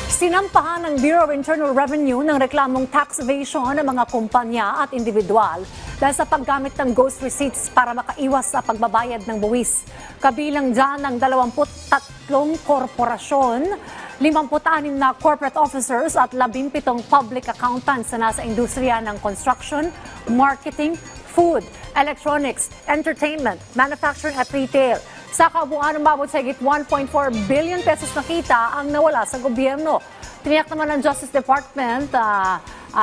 Sinampahan ng Bureau of Internal Revenue ng reklamong tax evasion ng mga kumpanya at individual dahil sa paggamit ng ghost receipts para makaiwas sa pagbabayad ng buwis. Kabilang dyan ang 23 korporasyon, 56 na corporate officers at 17 public accountants na nasa industriya ng construction, marketing, food, electronics, entertainment, manufacturing at retail. Sa kabuuan, umabot sa higit 1.4 billion pesos na kita ang nawala sa gobyerno. Tiniyak naman ng Justice Department,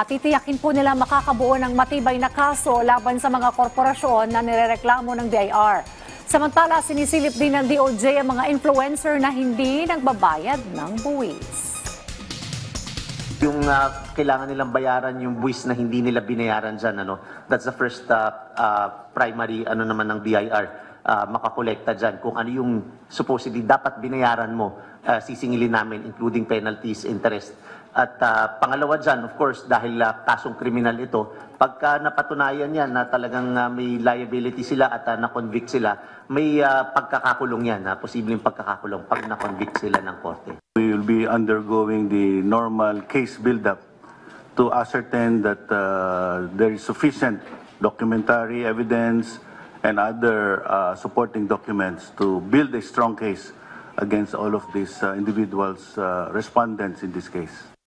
titiyakin po nila makakabuo ng matibay na kaso laban sa mga korporasyon na nirereklamo ng BIR. Samantala, sinisilip din ng DOJ ang mga influencer na hindi nagbabayad ng buwis. Yung kailangan nilang bayaran yung buwis na hindi nila binayaran dyan, that's the first primary naman ng BIR. Makakolekta dyan kung ano yung supposedly dapat binayaran mo, sisingilin namin including penalties, interest. At pangalawa dyan, of course, dahil kasong kriminal ito, pagka napatunayan yan na talagang may liability sila at na-convict sila, may pagkakakulong yan, posibleng pagkakakulong pag na-convict sila ng korte. We will be undergoing the normal case build-up to ascertain that there is sufficient documentary evidence and other supporting documents to build a strong case against all of these individuals, respondents in this case.